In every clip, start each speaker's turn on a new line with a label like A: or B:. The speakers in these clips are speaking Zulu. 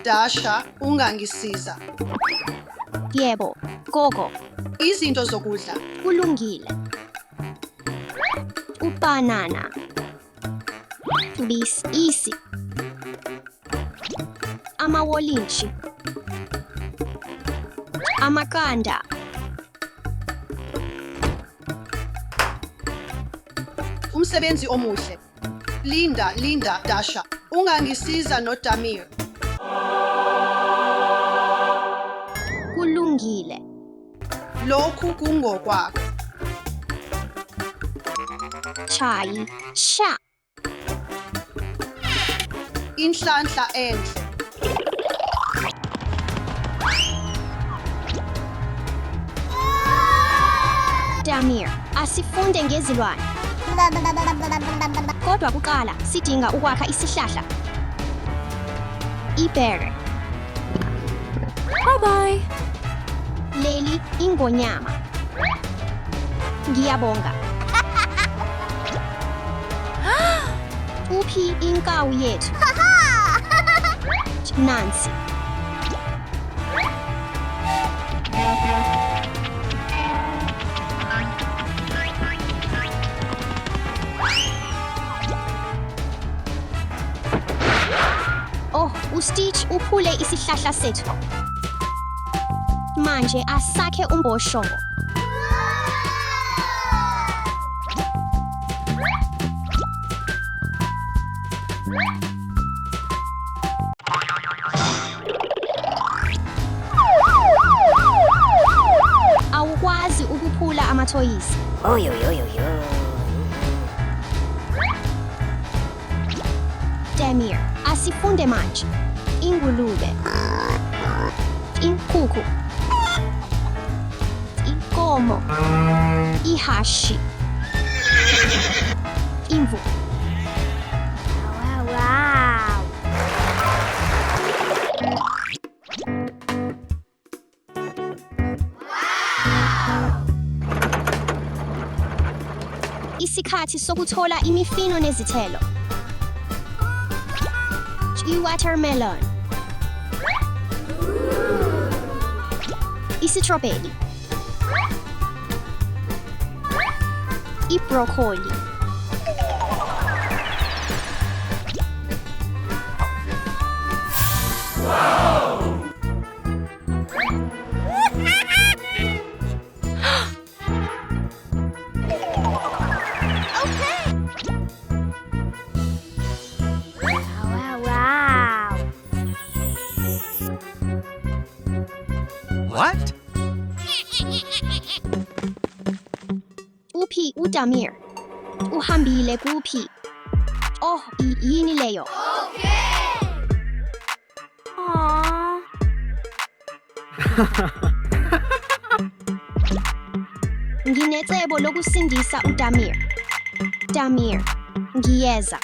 A: Dasha, ungangisiza.
B: Yebo, gogo,
A: Izinto zokudla.
B: kulungile. Ubanana. Isi. Amawolintshi. Amaqanda.
A: Umsebenzi omuhle. Linda, Dasha. Ungangisiza noDamir.
B: Kulungile.
A: Lokhu kungokwakho.
B: Chai. Sha.
A: Inhlanhla enhle.
B: Damir, asifunde ngezilwane. Kodwa kuqala sidinga ukwakha isihlahla. Ibhere. Bye. Leli ingonyama. Ngiyabonga. Uphi inkawu yethu? Nansi. Oh, uStitch uphule isihlahla sethu. Manje asakhe umbhoshongo. Awukwazi ukuphula amathoyisi. Damir, asifunde manje. Ingulube. Inkukhu. Inkomo. Ihashi. Imvu. Wow. Isikhathi sokuthola imifino nezithelo. I-watermelon. Isithrobheli. Ibroccoli.
C: What?
B: Uphi uDamir? Uhambile kuphi? Oh, yini leyo? Aww. Nginecebo lokusindisa uDamir. Damir, ngiyeza.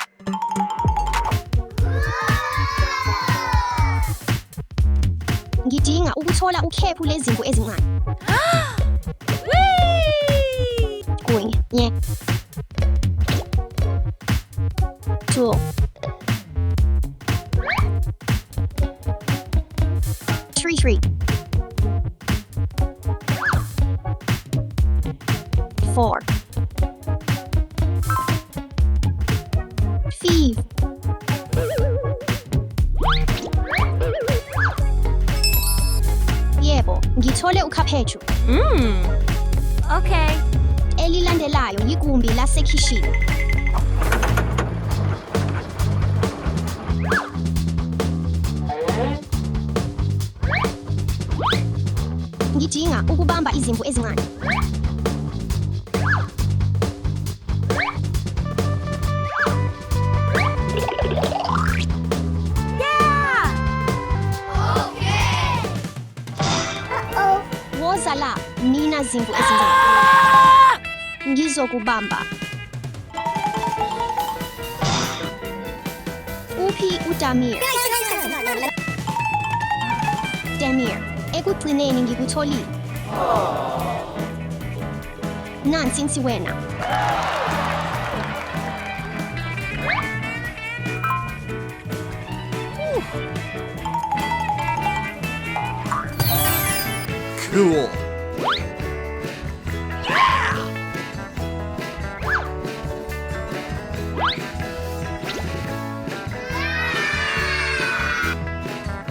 B: Ngidinga ukuthola ukhephu lezimvu ezincane. Kunye, nye. 2. 3. 4. 5. Yebo, ngithole ukhaphetshu.
D: Okay.
B: Elilandelayo yigumbi lasekhishini. Ngidinga ukubamba izimvu ezincane. Woza la, mina zimvu ezincane. Ngizokubamba. Uphi uDamir? Damir, ekugcineni ngikutholile. Nansi wena.
C: Cool.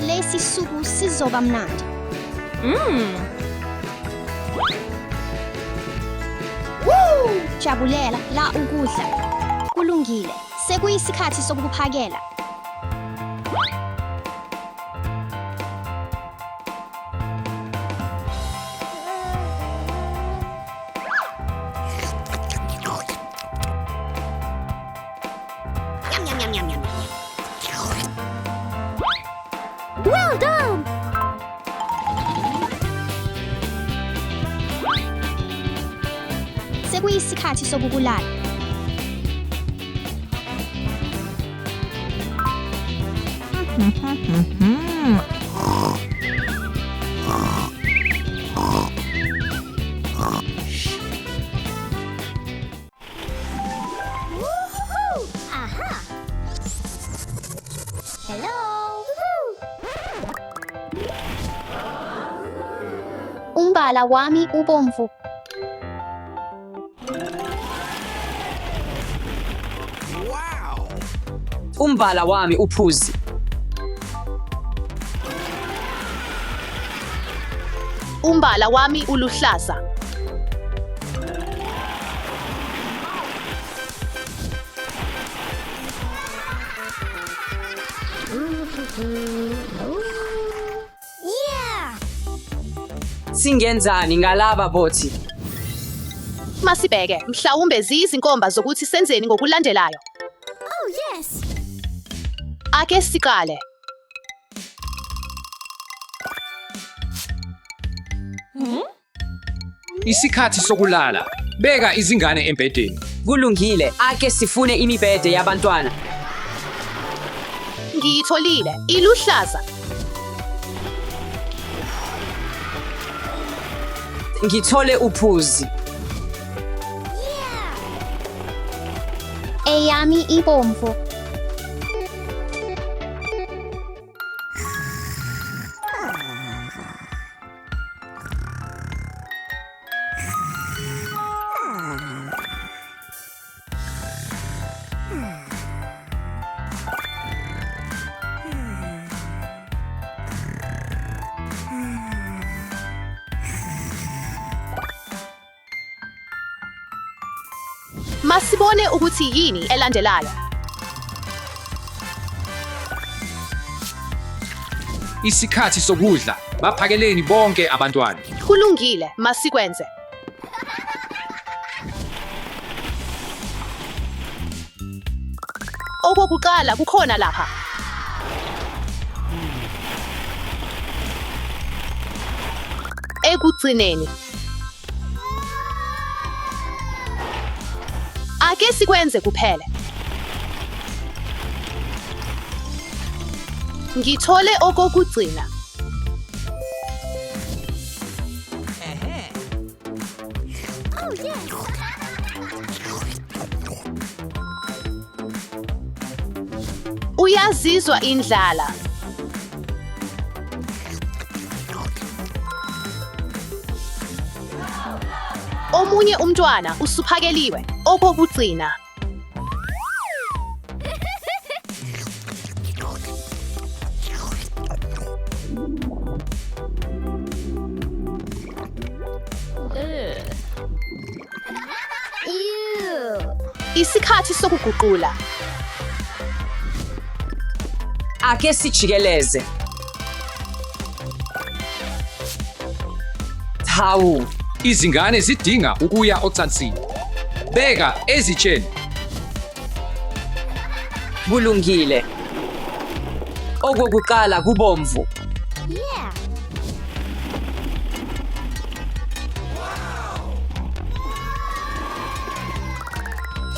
B: Lesi suku sizoba mnandi. Jabulela la ukudla. Kulungile. Sekuyisikhathi sokukuphakela. Well done. Sekuyisikhathi sokukulala. Aha. Hello. Umbala wami ubomvu.
D: Umbala wami uphuzi.
A: Umbala wami uluhlaza.
D: Singenzani ngalaba bothi?
A: Masibheke, mhlawumbe ziyizinkomba zokuthi senzeni ngokulandelayo.
B: Oh yes.
A: Ake siqale.
C: Isikhathi sokulala. Beka izingane embhedeni.
D: Kulungile, ake sifune imibhede yabantwana.
A: Ngiyitholile, iluhlaza.
D: Ngithole uphuzi.
B: Eyami ibomvu.
A: Masibone ukuthi yini elandelayo.
C: Isikhathi sokudla. Baphakeleni bonke abantwana.
A: Kulungile, masikwenze. Okokuqala kukhona lapha. Ekugcineni. Ake sikwenze kuphela. Ngithole okokugcina. Uyazizwa indlala. Omunye umntwana usuphakeliwe okokugcina. Isikhathi sokuguqula.
D: Ake sijikeleze. Hawu,
C: Izingane zidinga ukuya ocansini. Beka ezitsheni.
D: kulungile. Okokuqala kubomvu.
B: Yeah.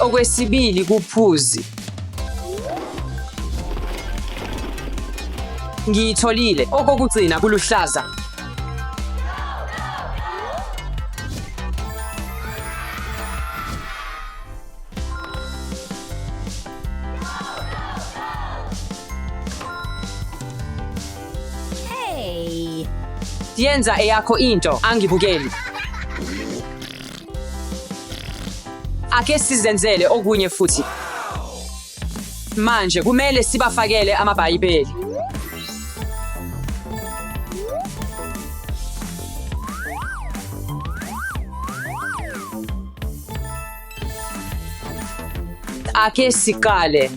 D: Okwesibili kuphuzi. Ngiyitholile. Okokugcina kuluhlaza.
B: Hey.
D: Yenza eyakho into angibukeli. Ake sizenzele okunye futhi. Manje kumele sibafakele amabhayibheli. Ake siqale.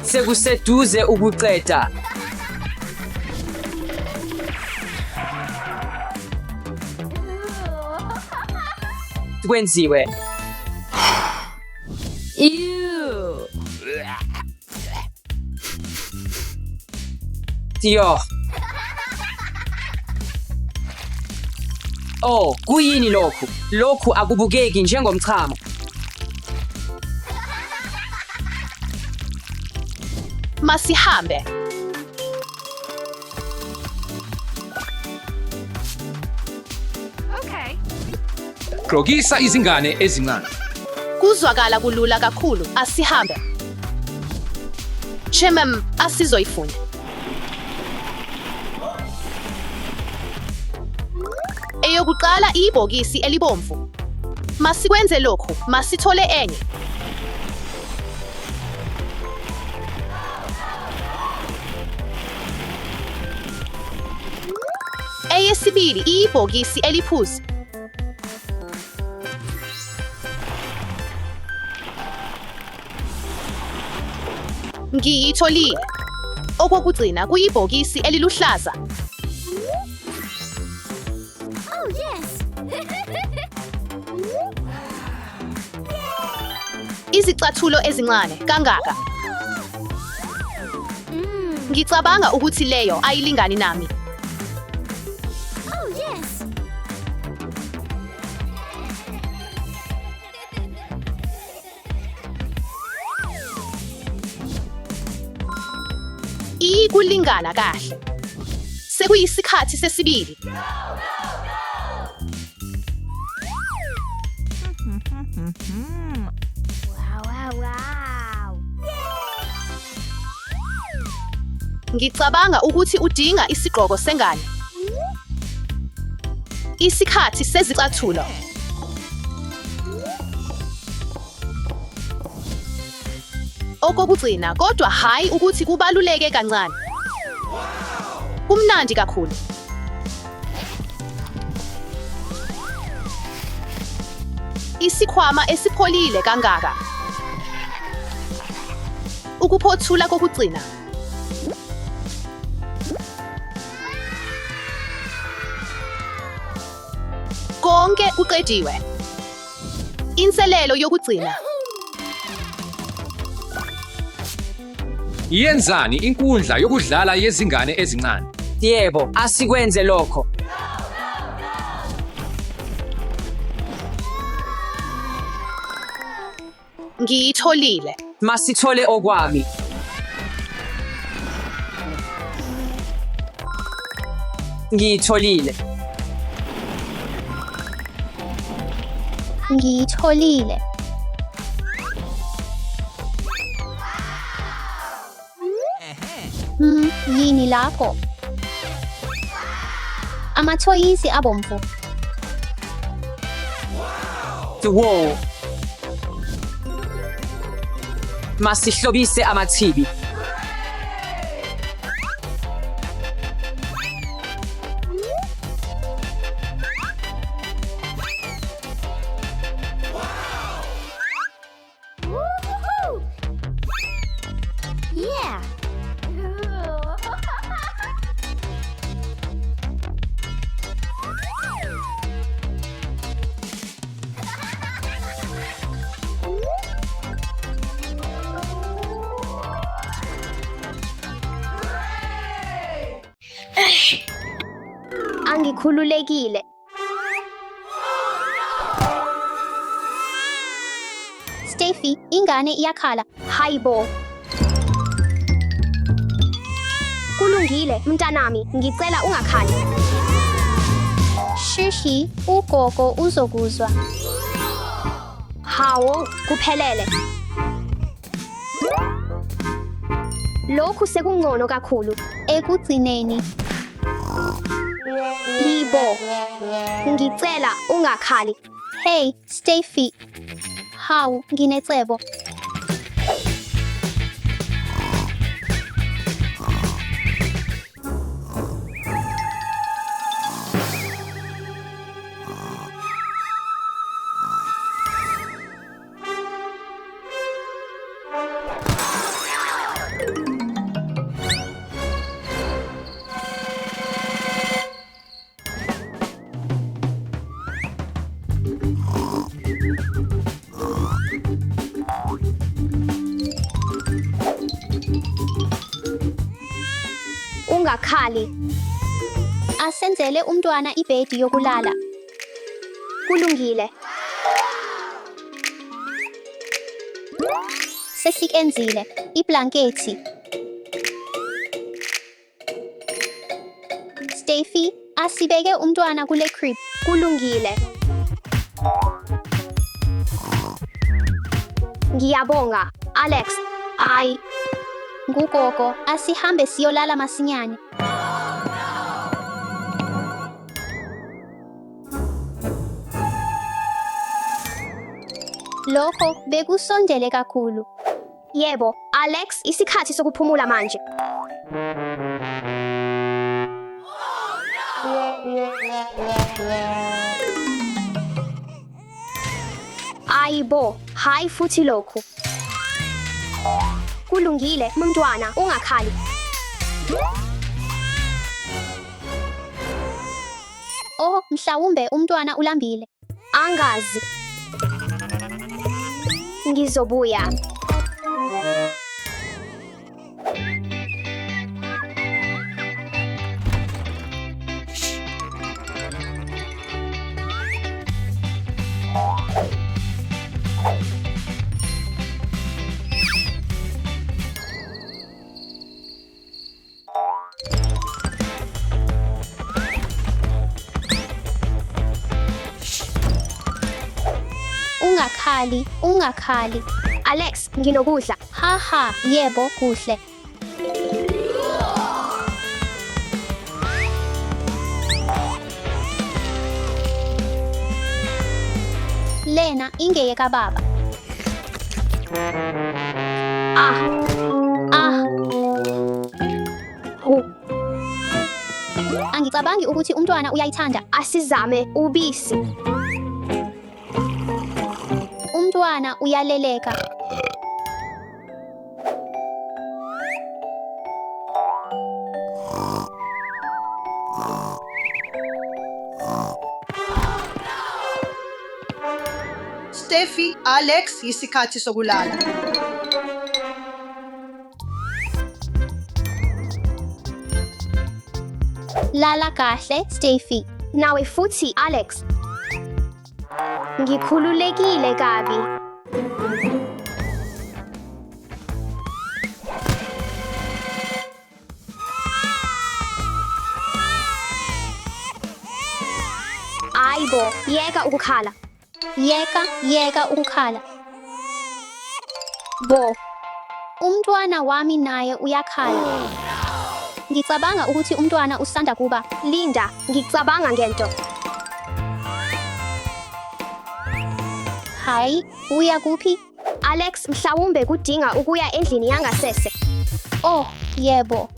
D: Sekuseduze ukuqeda. Kwenziwe. Ew. Dio. Oh, kuyini lokhu? Lokhu akubukeki njengomchamo.
A: Masihambe.
C: Grogisa izingane ezincane.
A: Kuzwakala kulula kakhulu. Asihambe. Chemem asizoyifuna. Eyokuqala ibhokisi elibomvu. Masikwenze lokhu, masithole enye. Eyesibili ibhokisi eliphuzi. Ngiyitholile. Okokugcina kuyibhokisi eliluhlaza.
B: Oh, yes.
A: Izicathulo ezincane kangaka. Ngicabanga ukuthi leyo ayilingani nami.
B: Oh, yes.
A: Kulingana kahle. Sekuyisikhathi sesibili.
B: Wow.
A: Ngicabanga ukuthi udinga isigqoko sengane. Isikhathi sezicathulo. Okokugcina kodwa hayi ukuthi kubaluleke kancane. Kumnandi kakhulu. Isikhwama esipholile kangaka. Ukuphothula kokugcina. Konke kuqediwe. Inselelo yokugcina.
C: Yenzani inkundla yokudlala yezingane ezincane?
D: Yebo, asikwenze lokho.
A: Ngiyitholile.
D: Masithole okwami. Ngiyitholile.
B: Ngiyitholile. Yini lapho? Amathoyisi abomvu.
D: Wow. Masihlobise amathibi.
B: Woohoo! Yeah. Angikhululekile. Steffi, ingane iyakhala. Hayibo. Kulungile, mntanami, ngicela ungakhali. Shishi, ugogo uzokuzwa. Hawo, kuphelele. Lokhu sekungcono kakhulu. Ekugcineni. Libo. Ngicela ungakhali. Hey, Steffi. Hawu, nginecebo. Ungakhali. Asenzele umntwana ibhedi yokulala. Kulungile. Sesikenzile iblankethi. Steffi, asibeke umntwana kule crib. Kulungile. Ngiyabonga, Alex. Ay. Ngugogo, asihambe siyolala masinyane. Lokho bekusondele kakhulu. Yebo, Alex, isikhathi sokuphumula manje. Ayibo, hayi futhi lokhu. Kulungile, mntwana, ungakhali. Oh, mhlawumbe umntwana ulambile. Angazi. Ngizobuya. Ungakhali. Alex, nginokudla. Haha, yebo, kuhle. Lena ingeye kababa. Angicabangi ukuthi umntwana uyayithanda. Asizame ubisi. Umntwana uyaleleka.
E: Steffi, Alex, isikhathi sokulala.
B: Lala kahle, Steffi. Nawe futhi, Alex. Ngikhululekile kabi. Ayibo, yeka ukukhala. Yeka ukukhala. Bo, umntwana wami naye uyakhala. Ngicabanga ukuthi umntwana usanda kuba. Linda, ngicabanga ngento. Hayi, uya kuphi? Alex, mhlawumbe kudinga ukuya endlini yangasese. Oh, yebo.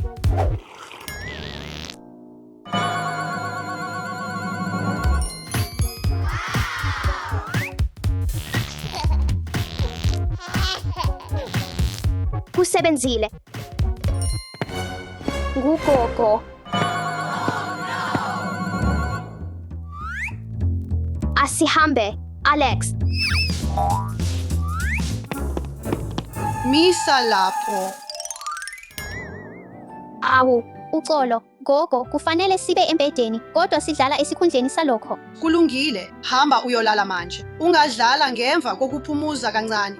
B: Kusebenzile. Ngugogo. Asihambe, Alex.
E: Misa lapho.
B: Awu, uxolo. Gogo, kufanele sibe embedeni, kodwa sidlala esikhundleni salokho.
E: Kulungile, hamba uyolala manje. Ungadlala ngemva kokuphumuza kancane.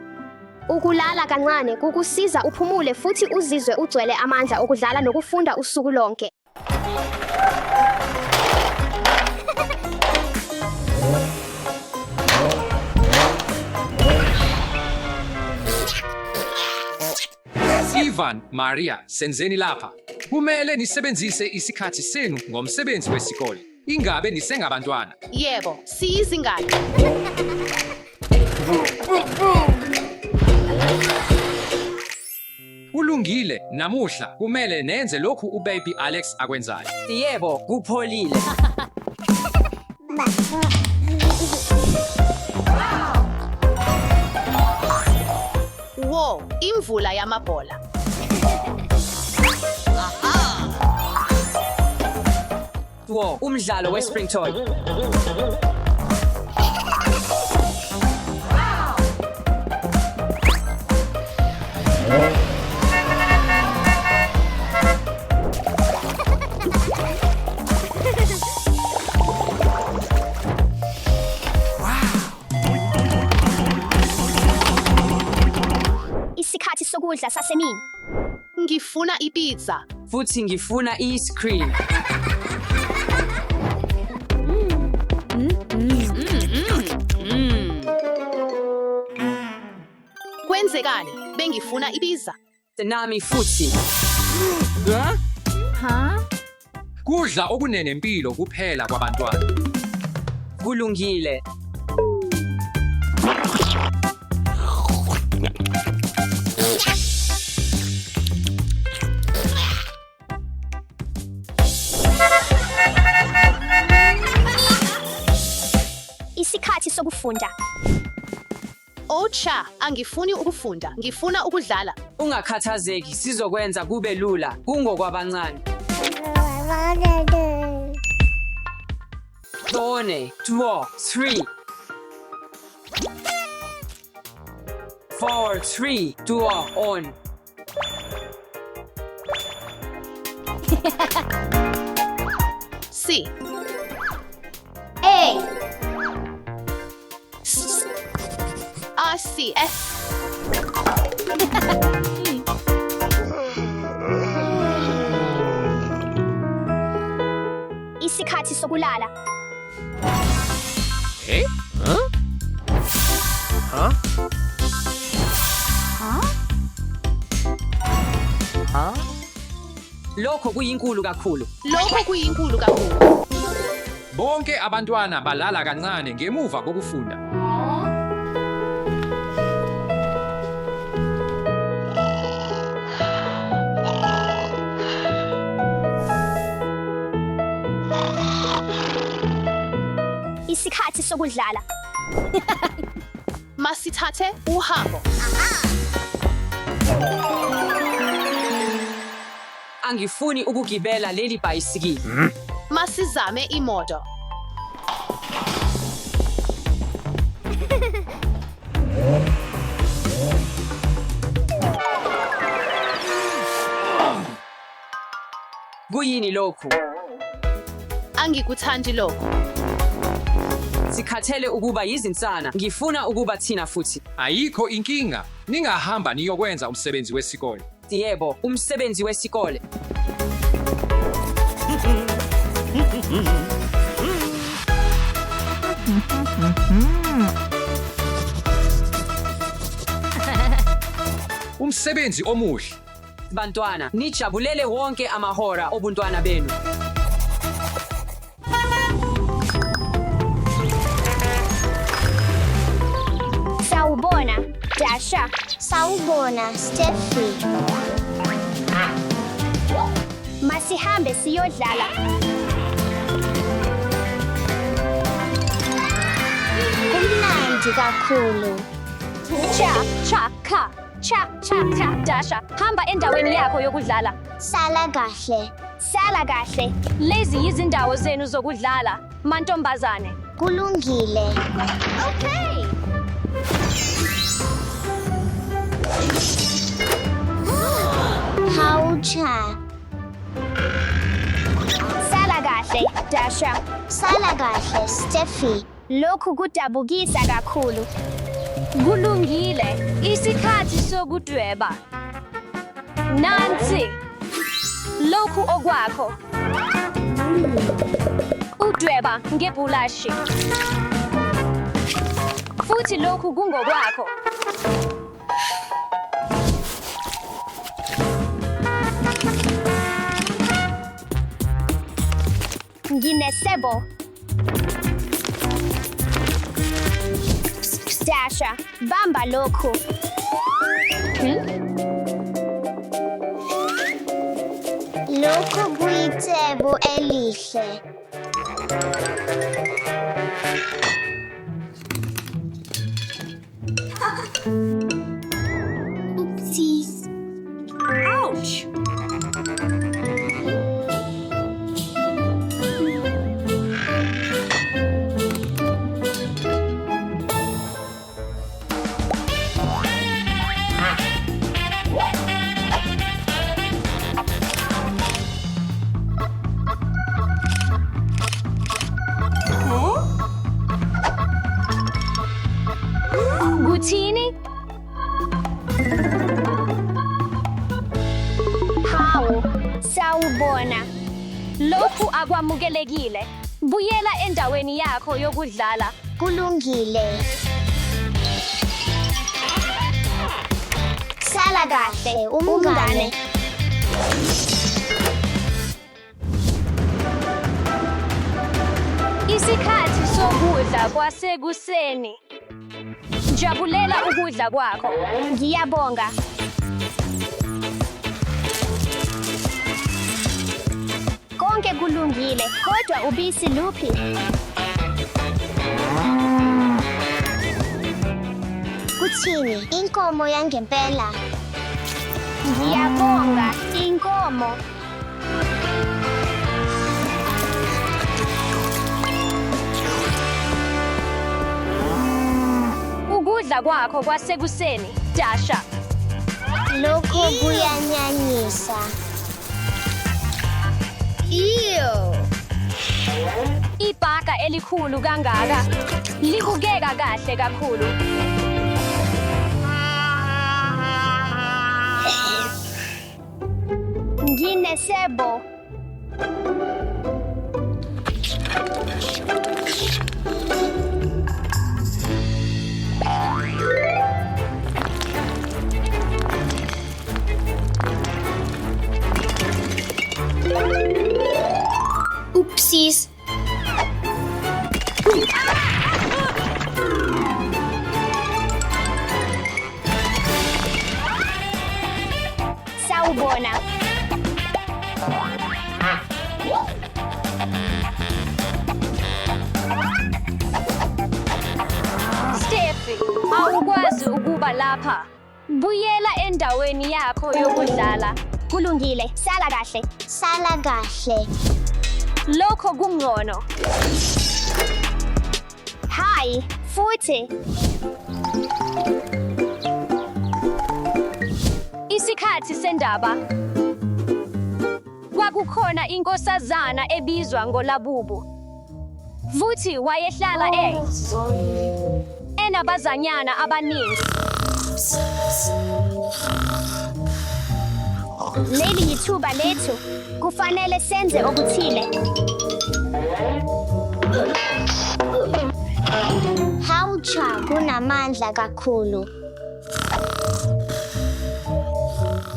B: Ukulala kancane kukusiza uphumule futhi uzizwe ugcwele amandla okudlala nokufunda usuku lonke.
C: Ivan, Maria, senzeni lapha. Kumele nisebenzise isikhathi senu ngomsebenzi wesikole. Ingabe nisengabantwana.
A: Yebo, siyizingane.
C: Ulungile, namuhla kumele nenze lokhu ubaby Alex akwenzayo.
D: Yebo, kupholile.
A: Wo, imvula yamabhola.
D: Wo, umdlalo we-spring toy.
B: Isikhathi sokudla sasemini.
A: Ngifuna ipizza.
D: Futhi ngifuna i-ice cream.
A: Kwenzekani? Bengifuna ipizza.
D: Nami futhi.
C: Kudla okunenempilo kuphela kwabantwana.
D: Kulungile.
B: Isikhathi sokufunda.
A: Oh cha, angifuni ukufunda. Ngifuna ukudlala.
D: Ungakhathazeki, sizokwenza kube lula kungokwabancane. Tone, 2, 3. 4, 3, 2, on.
A: C.
B: A.
A: R C S.
B: Isikhathi sokulala.
C: Eh?
D: Lokho kuyinkulu kakhulu.
A: Lokho kuyinkulu kakhulu.
C: Bonke abantwana balala kancane ngemuva kokufunda.
B: Isikhathi sokudlala.
A: Masithathe uhambo.
D: Angifuni ukugibela leli bhayisikili.
A: Masizame imoto.
D: Kuyini lokhu?
A: Angikuthandi lokho.
D: Sikhathele ukuba yizinsana. Ngifuna ukuba thina futhi.
C: Ayikho inkinga. Ningahamba niyokwenza umsebenzi wesikole.
D: Yebo, umsebenzi wesikole.
C: Umsebenzi omuhle.
D: Bantwana, nijabulele wonke amahora obuntwana benu.
B: Sawubona, Dasha. Sawubona, Steffi. Masihambe siyodlala. Kumnandi kakhulu. Cha, Dasha. Hamba endaweni yakho yokudlala. Sala kahle. Sala kahle. Lezi yizindawo zenu zokudlala, mantombazane. Kulungile. Okay. Haucha. Sala kahle, Dasha. Sala kahle, Steffi. Lokhu kudabukisa kakhulu.
F: Kulungile, isikhathi sokudweba. Nansi, lokhu okwakho. Udweba ngebhulashi. Futhi lokhu kungokwakho.
B: Nginesebo. Dasha, bamba lokhu. Lokhu kuyicebo elihle. Oopsies.
F: Ouch! Kuthini?
B: Hawu, sawubona.
F: Lokhu akwamukelekile. Buyela endaweni yakho yokudlala.
B: Kulungile. Sala kahle, umngane.
F: Isikhathi sokudla kwasekuseni. Jabulela ukudla kwakho.
B: Ngiyabonga. Konke kulungile, kodwa ubisi luphi? Kuthini? Inkomo yangempela. Ngiyabonga, inkomo.
F: Ukudla kwakho kwasekuseni, Dasha.
B: Lokho kuyanyanyisa.
F: Ibhaka elikhulu kangaka. Libukeka kahle kakhulu.
B: Nginesebo. Oopsies. Sawubona.
F: Steffi, awukwazi ukuba lapha. Buyela endaweni yakho yokudlala.
B: Kulungile, sala kahle. Sala kahle.
F: Lokho kungcono.
B: Hi, futhi.
F: Isikhathi sendaba. Kwakukhona inkosazana ebizwa ngoLabubu. Futhi wayehlala enabazanyana abaningi.
B: Leli yithuba lethu. Kufanele senze okuthile. Hawucha kunamandla kakhulu.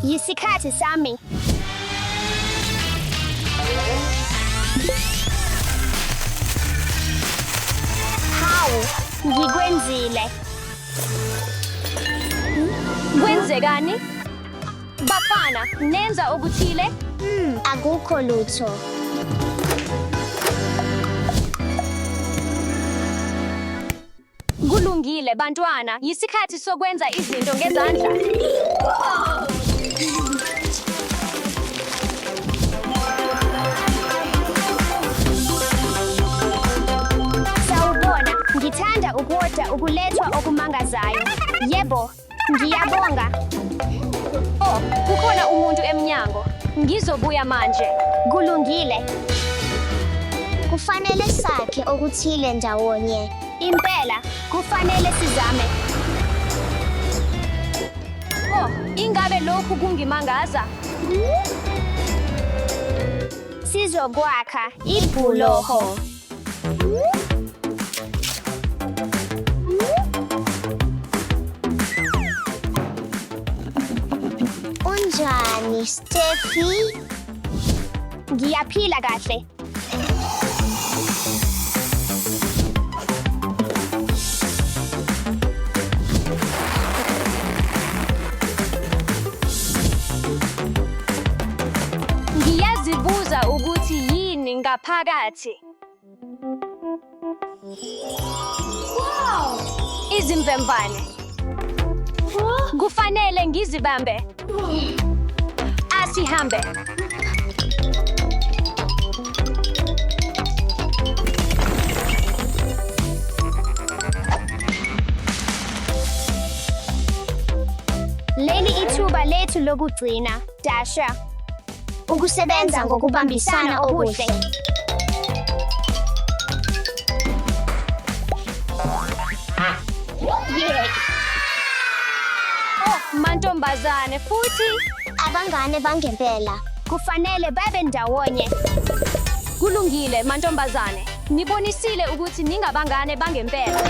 B: Yisikhathi sami. Hawu, ngikwenzile.
F: Kwenzekani? Bafana, nenza okuthile?
B: Akukho lutho.
F: Kulungile bantwana, yisikhathi sokwenza izinto ngezandla.
B: Sawubona, ngithanda ukudla ukulethwa okumangazayo. Yebo, ngiyabonga.
F: Oh, kukhona umuntu emnyango. Ngizobuya manje.
B: Kulungile. Kufanele sakhe okuthile ndawonye. Impela, kufanele sizame.
F: Oh, ingabe lokhu kungimangaza?
B: Sizokwakha ibhuloho. Unjani, Steffi? Ngiyaphila kahle.
F: ngaphakathi. Izimvemvane. Kufanele ngizibambe. Asihambe.
B: Leli ithuba lethu lokugcina, Dasha. Ukusebenza ngokubambisana okuhle. Yeah.
F: Mantombazane futhi
B: Abangane bangempela
F: kufanele babe ndawonye. Kulungile mantombazane. Nibonisile ukuthi ningabangane bangempela.